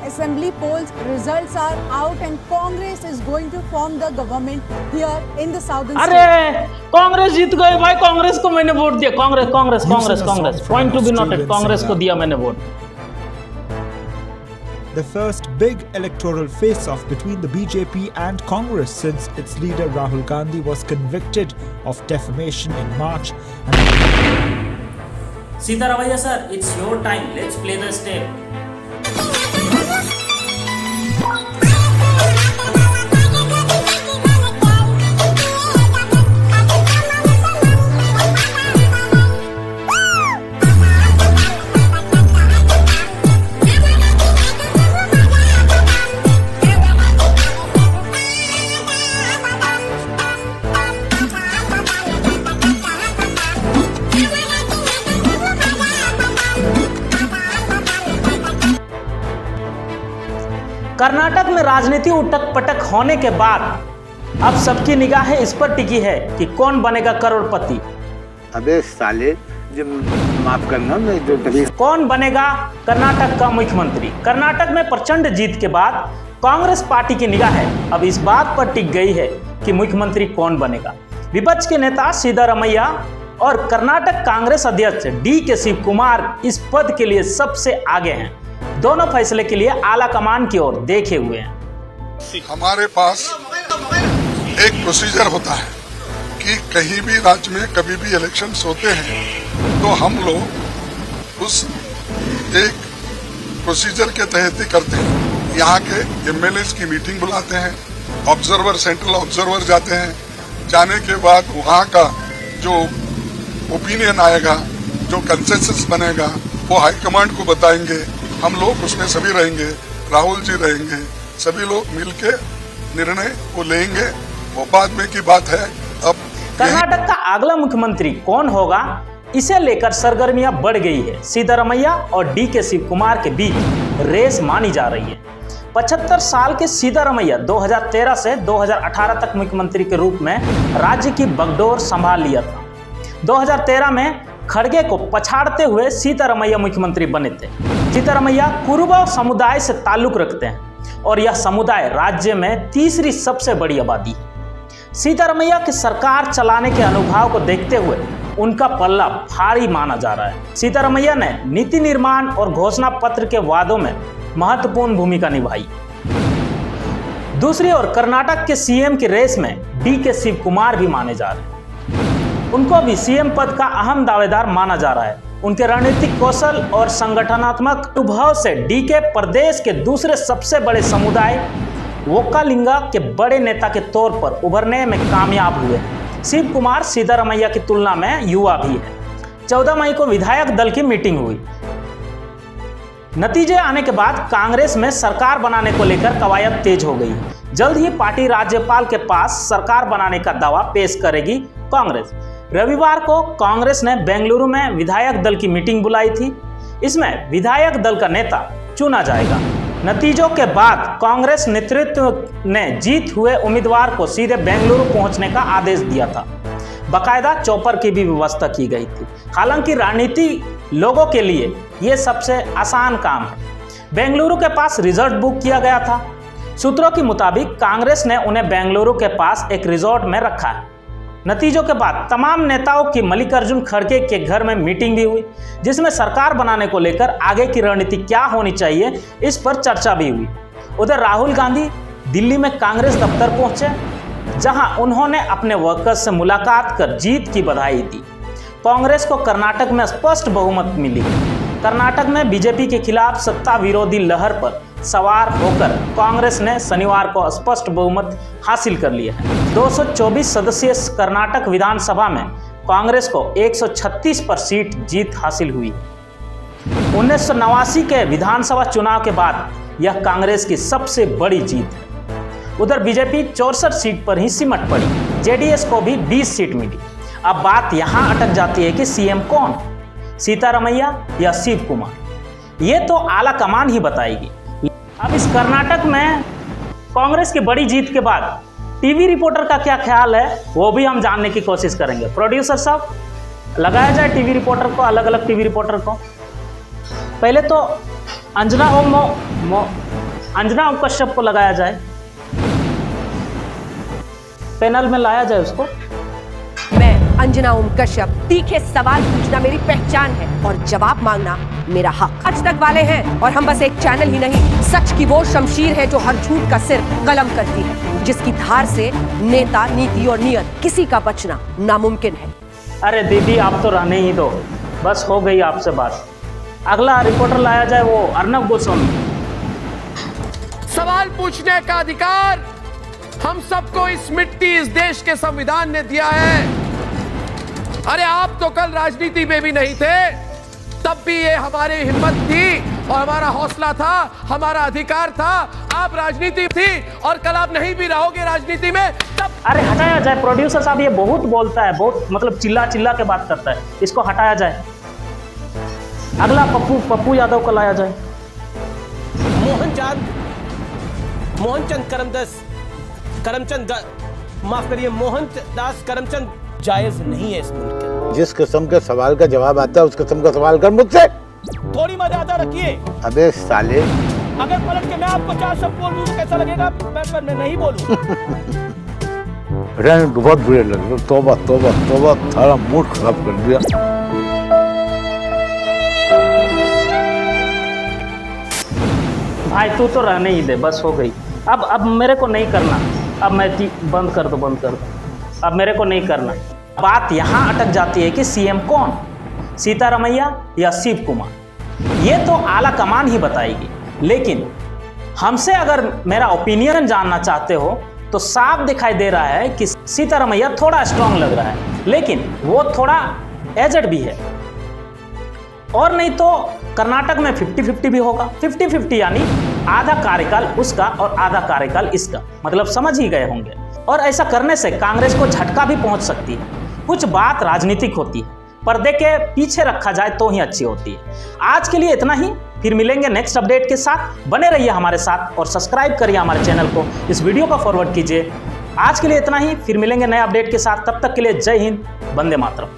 assembly polls results are out and Congress is going to form the government here in the southern अरे state. Congress जीत गए भाई, कांग्रेस को मैंने vote दिया। Congress Congress Congress Congress, point to be noted, Congress को दिया मैंने vote. The first big electoral face-off between the BJP and Congress since its leader Rahul Gandhi was convicted of defamation in March. Siddaramaiah sir, it's your time. Let's play the step. Karnataka में राजनीति उटक पटक होने के बाद अब सबकी निगाहें इस पर टिकी है कि कौन बनेगा करोड़पति। अबे साले, जो माफ करना, मैं जो तभी कौन बनेगा कर्नाटक का मुख्यमंत्री। कर्नाटक में प्रचंड जीत के बाद कांग्रेस पार्टी की निगाहें अब इस बात पर टिक गई है कि मुख्यमंत्री कौन बनेगा। विपक्ष के नेता सिद्धारमैया और कर्नाटक कांग्रेस अध्यक्ष DK शिवकुमार इस पद के लिए सबसे आगे हैं। दोनों फैसले के लिए आला कमान की ओर देखे हुए हैं। हमारे पास एक प्रोसीजर होता है कि कहीं भी राज्य में कभी भी इलेक्शंस होते हैं तो हम लोग उस एक प्रोसीजर के तहत ही करते हैं। यहाँ के MLAs की मीटिंग बुलाते हैं, ऑब्जर्वर, सेंट्रल ऑब्जर्वर जाते हैं। जाने के बाद वहाँ का जो ओपिनियन आएगा, जो कंसेंसस बनेगा, वो हाईकमांड को बताएंगे। हम लोग उसमें सभी रहेंगे, राहुल जी रहेंगे, सभी लोग मिलके निर्णय वो लेंगे। वो बाद में की बात है। अब कर्नाटक का अगला मुख्यमंत्री कौन होगा, इसे लेकर सरगर्मियां बढ़ गई है। सिद्धारमैया और DK शिवकुमार के बीच रेस मानी जा रही है। 75 साल के सिद्धारमैया 2013 से 2018 तक मुख्यमंत्री के रूप में राज्य की बागडोर संभाल लिया था। 2013 में खड़गे को पछाड़ते हुए सिद्धारमैया मुख्यमंत्री बने थे। सिद्धारमैया कुरुबा समुदाय से ताल्लुक रखते हैं और यह समुदाय राज्य में तीसरी सबसे बड़ी आबादी है। सिद्धारमैया की सरकार चलाने के अनुभव को देखते हुए उनका पल्ला भारी माना जा रहा है। सिद्धारमैया ने नीति निर्माण और घोषणा पत्र के वादों में महत्वपूर्ण भूमिका निभाई। दूसरी ओर कर्नाटक के CM की रेस में DK शिवकुमार भी माने जा रहे हैं। उनको भी CM पद का अहम दावेदार माना जा रहा है। उनके रणनीतिक कौशल और संगठनात्मक अनुभव से DK प्रदेश के दूसरे सबसे बड़े समुदाय वोक्कालिंगा के बड़े नेता के तौर पर उभरने में कामयाब हुए। शिवकुमार सिद्धारमैया की तुलना में युवा भी है। 14 मई को विधायक दल की मीटिंग हुई। नतीजे आने के बाद कांग्रेस में सरकार बनाने को लेकर कवायद तेज हो गई। जल्द ही पार्टी राज्यपाल के पास सरकार बनाने का दावा पेश करेगी कांग्रेस। रविवार को कांग्रेस ने बेंगलुरु में विधायक दल की मीटिंग बुलाई थी। इसमें विधायक दल का नेता चुना जाएगा। नतीजों के बाद कांग्रेस नेतृत्व ने जीत हुए उम्मीदवार को सीधे बेंगलुरु पहुंचने का आदेश दिया था। बाकायदा चौपर की भी व्यवस्था की गई थी। हालांकि राजनीति लोगों के लिए यह सबसे आसान काम है। बेंगलुरु के पास रिजॉर्ट बुक किया गया था। सूत्रों के मुताबिक कांग्रेस ने उन्हें बेंगलुरु के पास एक रिजॉर्ट में रखा है। नतीजों के बाद तमाम नेताओं की मल्लिकार्जुन खड़गे के घर में मीटिंग भी हुई, जिसमें सरकार बनाने को लेकर आगे की रणनीति क्या होनी चाहिए इस पर चर्चा भी हुई। उधर राहुल गांधी दिल्ली में कांग्रेस दफ्तर पहुंचे, जहां उन्होंने अपने वर्कर्स से मुलाकात कर जीत की बधाई दी। कांग्रेस को कर्नाटक में स्पष्ट बहुमत मिली। कर्नाटक में BJP के खिलाफ सत्ता विरोधी लहर पर सवार होकर कांग्रेस ने शनिवार को स्पष्ट बहुमत हासिल कर लिया है। 224 सदस्यीय कर्नाटक विधानसभा में कांग्रेस को 136 पर सीट जीत हासिल हुई। 1989 के विधानसभा चुनाव के बाद यह कांग्रेस की सबसे बड़ी जीत है। उधर BJP 64 सीट पर ही सिमट पड़ी। JDS को भी 20 सीट मिली। अब बात यहां अटक जाती है कि CM कौन, सिद्धारमैया या शिवकुमार। ये तो आला कमान ही बताएगी। अब इस कर्नाटक में कांग्रेस की बड़ी जीत के बाद टीवी रिपोर्टर का क्या ख्याल है, वो भी हम जानने की कोशिश करेंगे। प्रोड्यूसर साहब, लगाया जाए टीवी रिपोर्टर को, अलग अलग टीवी रिपोर्टर को। पहले तो अंजना ओम अंजना कश्यप को लगाया जाए, पैनल में लाया जाए उसको। मैं अंजना ओम कश्यप, तीखे सवाल पूछना मेरी पहचान है और जवाब मांगना मेरा हक। आज तक वाले हैं और हम बस एक चैनल ही नहीं, सच की वो शमशीर है जो हर झूठ का सिर कलम करती है, जिसकी धार से नेता, नीति और नियत किसी का बचना नामुमकिन है। अरे दीदी आप तो रहने ही दो, बस हो गई आपसे बात। अगला रिपोर्टर लाया जाए वो अर्नब गोस्वामी। सवाल पूछने का अधिकार हम सबको इस मिट्टी, इस देश के संविधान ने दिया है। अरे आप तो कल राजनीति में भी नहीं थे, तब भी ये हमारी हिम्मत थी और हमारा हौसला था, हमारा अधिकार था। आप राजनीति थी और कल आप नहीं भी रहोगे राजनीति में तब। अरे हटाया जाए, प्रोड्यूसर साहब ये बहुत बोलता है, बहुत मतलब चिल्ला चिल्ला के बात करता है, इसको हटाया जाए। अगला पप्पू यादव को लाया जाए। मोहनदास करमचंद जायज नहीं है इस मुल्क के। जिस किस्म के सवाल का जवाब आता है उस किस्म का सवाल कर मुझसे। थोड़ी मर्यादा रखिए। अबे साले, अगर पलट के मैं आपको 4 शब्द बोल दूं तो कैसा लगेगा? मैं नहीं बोलूं। रहने दो, बहुत बुरे लग रहे। तौबा तौबा तौबा, सारा मूड खराब कर दिया। भाई तू तो रहने ही दे, बस हो गई। अब मेरे को नहीं करना, अब मैं बंद कर दो, अब मेरे को नहीं करना। बात यहाँ अटक जाती है कि सीएम कौन, सीतारमैया या शिव कुमार, ये तो आला कमान ही बताएगी। लेकिन हमसे अगर मेरा ओपिनियन जानना चाहते हो तो साफ दिखाई दे रहा है कि सीतारमैया थोड़ा स्ट्रांग लग रहा है, लेकिन वो थोड़ा एजेड भी है। और नहीं तो कर्नाटक में 50-50 भी होगा। 50-50 यानी आधा कार्यकाल उसका और आधा कार्यकाल इसका, मतलब समझ ही गए होंगे। और ऐसा करने से कांग्रेस को झटका भी पहुंच सकती है। कुछ बात राजनीतिक होती है, पर्दे के पीछे रखा जाए तो ही अच्छी होती है। आज के लिए इतना ही, फिर मिलेंगे नेक्स्ट अपडेट के साथ। बने रहिए हमारे साथ और सब्सक्राइब करिए हमारे चैनल को, इस वीडियो को फॉरवर्ड कीजिए। आज के लिए इतना ही, फिर मिलेंगे नए अपडेट के साथ। तब तक के लिए जय हिंद, वंदे मातरम।